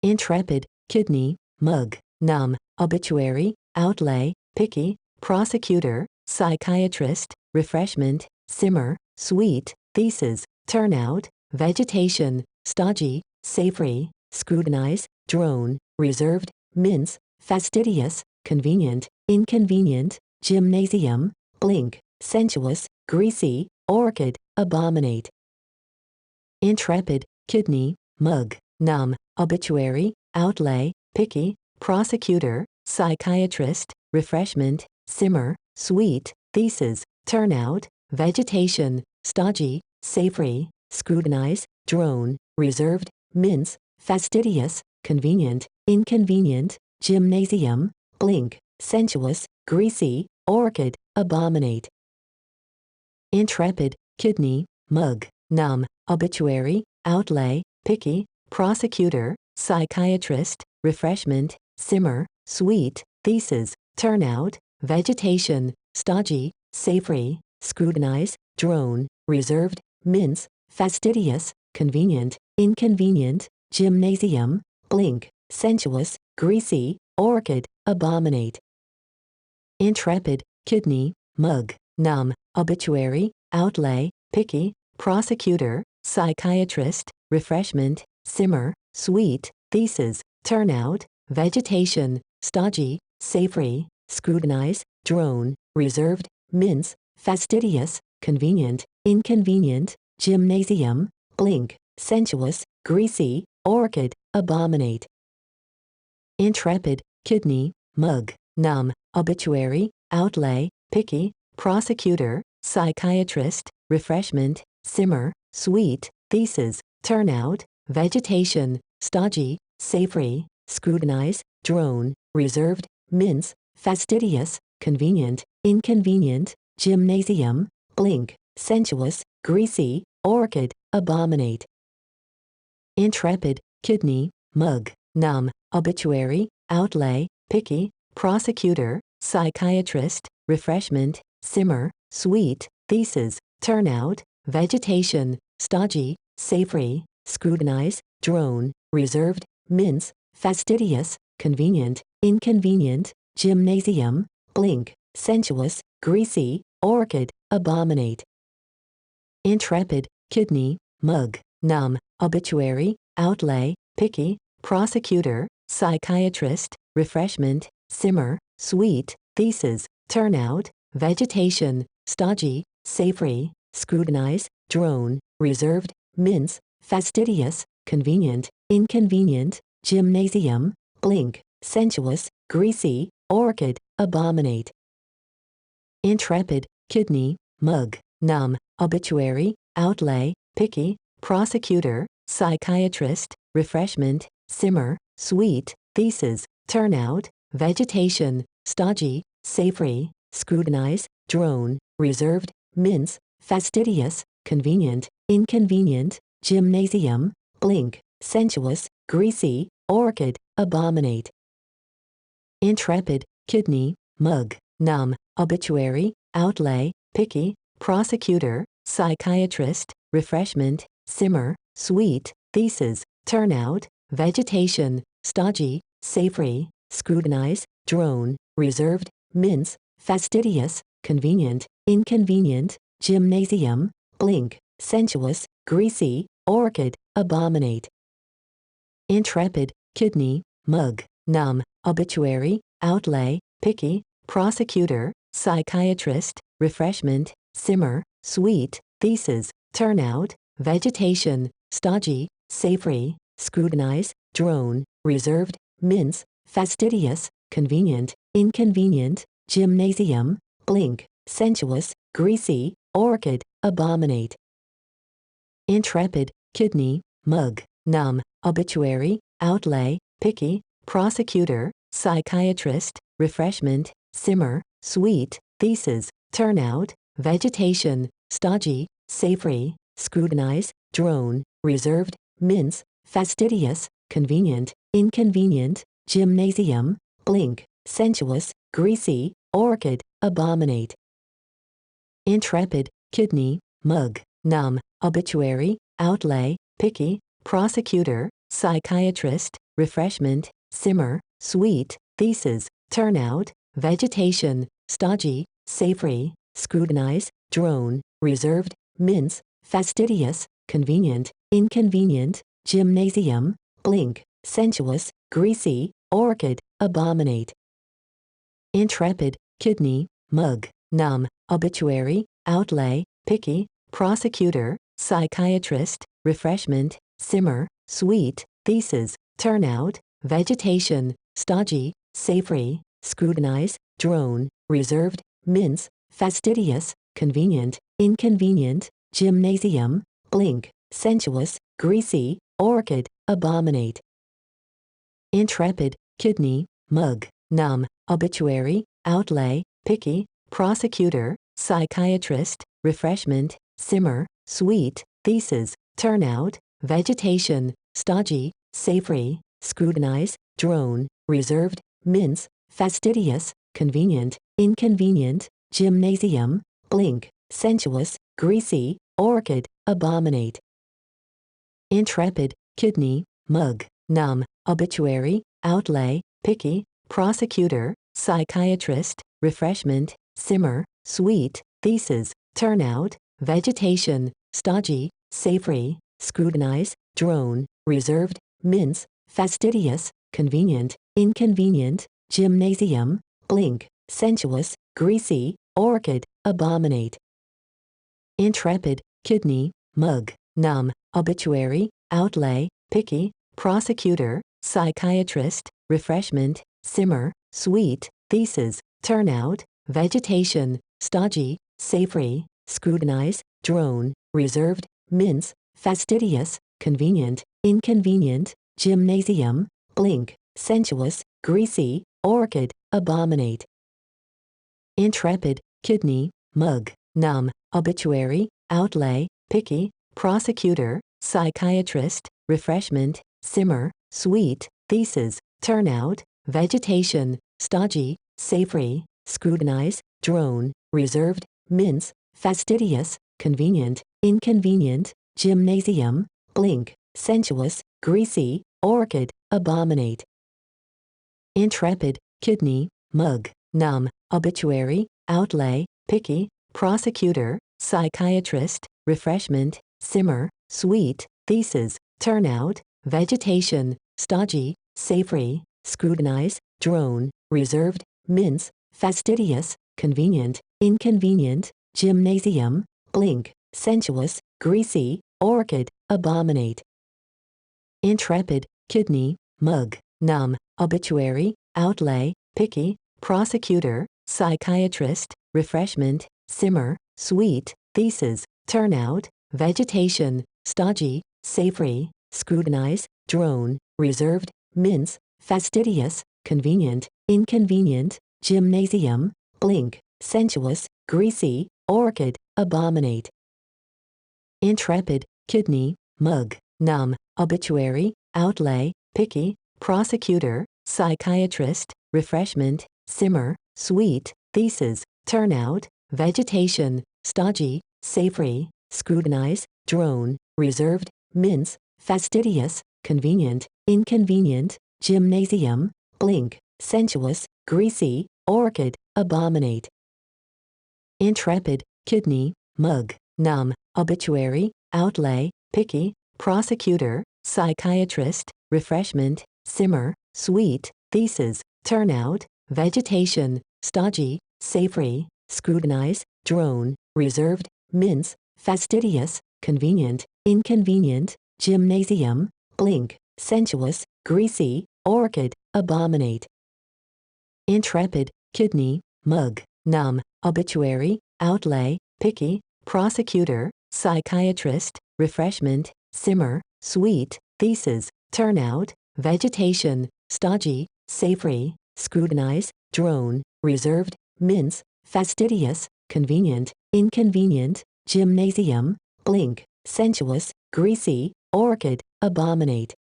intrepid, kidney, mug, numb, obituary, outlay, picky, prosecutor, psychiatrist, refreshment, simmer, sweet, thesis, turnout, vegetation, stodgy, savory, scrutinize, drone, reserved, mince, fastidious, convenient, inconvenient, gymnasium, blink, sensuous, greasy, orchid, abominate. Intrepid, kidney, mug, numb, obituary, outlay, picky, prosecutor, psychiatrist, refreshment, simmer, sweet, thesis, turnout, vegetation, stodgy, savory, scrutinize, drone, reserved, mince, fastidious, convenient, inconvenient, gymnasium, blink, sensuous, greasy, orchid, abominate. Intrepid, kidney, mug, numb, obituary, outlay, picky, prosecutor, psychiatrist, refreshment, simmer, sweet, thesis, turnout, vegetation, stodgy, savory, scrutinize, drone, reserved, mince, fastidious, convenient, inconvenient, gymnasium, blink, sensuous, greasy, orchid, abominate. Intrepid, kidney, mug, numb, obituary, outlay, picky, prosecutor, psychiatrist, refreshment, simmer, sweet, thesis, turnout, vegetation, stodgy, savory, scrutinize, drone, reserved, mince, fastidious, convenient, inconvenient, gymnasium, blink, sensuous, greasy, orchid, abominate. Intrepid, kidney, mug, numb, obituary, outlay, picky, prosecutor, psychiatrist, refreshment, simmer, sweet, thesis, turnout, vegetation, stodgy, savory, scrutinize, drone, reserved, mince, fastidious, convenient, inconvenient, gymnasium, blink, sensuous, greasy, orchid, abominate. Intrepid, kidney, mug, numb, obituary, outlay, picky, prosecutor, psychiatrist, refreshment, simmer, sweet, thesis, turnout, vegetation, stodgy, savory, scrutinize, drone, reserved, mince, fastidious, convenient, inconvenient, gymnasium, blink, sensuous, greasy, orchid, abominate. Intrepid, kidney, mug, numb, obituary, outlay, picky, prosecutor, psychiatrist, refreshment, simmer, sweet, thesis, turnout, vegetation, stodgy, savory, scrutinize, drone, reserved, mince, fastidious, convenient, inconvenient, gymnasium, blink, sensuous, greasy, orchid, abominate. Intrepid, kidney, mug, numb, obituary, outlay, picky, prosecutor, psychiatrist, refreshment, simmer, sweet, thesis, turnout, vegetation, stodgy, savory, scrutinize, drone, reserved, mince, fastidious, convenient, inconvenient, gymnasium, blink, sensuous, greasy, orchid, abominate. Intrepid, kidney, mug, numb, obituary, outlay, picky, prosecutor, psychiatrist, refreshment, simmer, sweet, thesis, turnout, vegetation, stodgy, savory, scrutinize, drone, reserved, mince, fastidious, convenient, inconvenient, gymnasium, blink, sensuous, greasy, orchid, abominate. Intrepid, kidney, mug, numb, obituary, outlay, picky, prosecutor, psychiatrist, refreshment, simmer, sweet, thesis, turnout, vegetation, stodgy, savory, scrutinize, drone, reserved, mince, fastidious, convenient, inconvenient, gymnasium, blink, sensuous, greasy, orchid, abominate. Intrepid, kidney, mug, numb, obituary, outlay, picky, prosecutor, psychiatrist, refreshment, simmer, sweet, thesis, turnout, vegetation, stodgy, savory, scrutinize, drone, reserved, mince, fastidious, convenient, inconvenient, gymnasium, blink, sensuous, greasy, orchid, abominate. Intrepid, kidney, mug, numb, obituary, outlay, picky, prosecutor, psychiatrist, refreshment, simmer, sweet, thesis, turnout, vegetation, stodgy, savory, scrutinize, drone, reserved, mince, fastidious, convenient, inconvenient, gymnasium, blink, sensuous, greasy, orchid, abominate. Intrepid, kidney, mug, numb, obituary, outlay, picky, prosecutor, psychiatrist, refreshment, simmer, sweet, thesis, turnout, vegetation, stodgy, savory, scrutinize, drone, reserved, mince, fastidious, convenient, inconvenient, gymnasium, blink, sensuous, greasy, orchid, abominate. Intrepid, kidney, mug, numb, obituary, outlay, picky, prosecutor, psychiatrist, refreshment, simmer, sweet, thesis, turnout, vegetation, stodgy, savory, scrutinize, drone, reserved, mince, fastidious, convenient, inconvenient, gymnasium, blink, sensuous, greasy, orchid, abominate. Intrepid, kidney, mug, numb, obituary, outlay, picky, prosecutor, psychiatrist, refreshment, simmer, sweet, thesis, turnout, vegetation, stodgy, savory, scrutinize, drone, reserved, mince, fastidious, convenient, inconvenient, gymnasium, blink, sensuous, greasy, orchid, abominate. Intrepid, kidney, mug, numb, obituary, outlay, picky, prosecutor, psychiatrist, refreshment, simmer, sweet, thesis, turnout, vegetation, stodgy, savory, scrutinize, drone, reserved, mince, fastidious, convenient, inconvenient, gymnasium, blink, sensuous, greasy, orchid, abominate. Intrepid, kidney, mug, numb, obituary, outlay, picky, prosecutor, psychiatrist, refreshment, simmer, sweet, thesis, turnout, vegetation, stodgy, savory, scrutinize, drone, reserved, mince, fastidious, convenient, inconvenient, gymnasium, blink, sensuous, greasy, orchid, abominate. Intrepid, kidney, mug, numb, obituary, outlay, picky, prosecutor, psychiatrist, refreshment, simmer, sweet, thesis, turnout, vegetation, stodgy, savory, scrutinize, drone, reserved, mince, fastidious, convenient, inconvenient, gymnasium, blink, sensuous, greasy, orchid, abominate. Intrepid, kidney, mug, numb, obituary, outlay, picky, prosecutor, psychiatrist, refreshment, simmer, sweet, thesis, turnout, vegetation, stodgy, savory, scrutinize, drone, reserved, mince, fastidious, convenient, inconvenient, gymnasium, blink, sensuous, greasy, orchid, abominate. Intrepid, kidney, mug, numb, obituary, outlay, picky, prosecutor, psychiatrist, refreshment, simmer, sweet, thesis, turnout, vegetation, stodgy, savory, scrutinize, drone, reserved, mince, fastidious, convenient, inconvenient, gymnasium, blink, sensuous, greasy, orchid, abominate. Intrepid, kidney, mug, numb, obituary, outlay, picky, prosecutor, psychiatrist, refreshment, simmer, sweet, thesis, turnout, vegetation, stodgy, savory, scrutinize, drone, reserved, mince, fastidious, convenient, inconvenient, gymnasium, blink, sensuous, greasy, orchid, abominate. Intrepid, kidney, mug, numb, obituary, outlay, picky, prosecutor, psychiatrist, refreshment, simmer, sweet, thesis, turnout, vegetation, stodgy, savory, scrutinize, drone, reserved, mince, fastidious, convenient, inconvenient, gymnasium, blink, sensuous, greasy, orchid, abominate.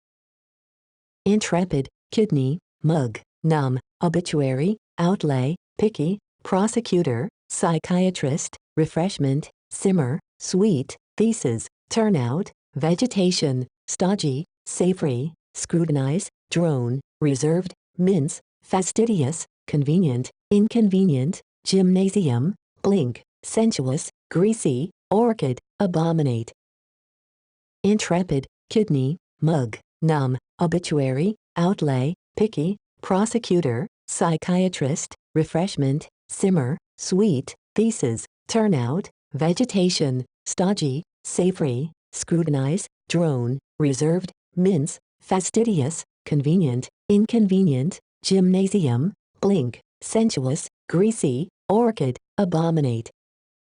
Intrepid, kidney, mug, numb, obituary, outlay, picky, prosecutor, psychiatrist, refreshment, simmer, sweet, thesis, turnout, vegetation, stodgy, savory, scrutinize, drone, reserved, mince, fastidious, convenient, inconvenient, gymnasium, blink, sensuous, greasy, orchid, abominate. Intrepid, kidney, mug, numb, obituary, outlay, picky, prosecutor, psychiatrist, refreshment, simmer, sweet, thesis, turnout, vegetation, stodgy, savory, scrutinize, drone, reserved, mince, fastidious, convenient, inconvenient, gymnasium, blink, sensuous, greasy, orchid, abominate.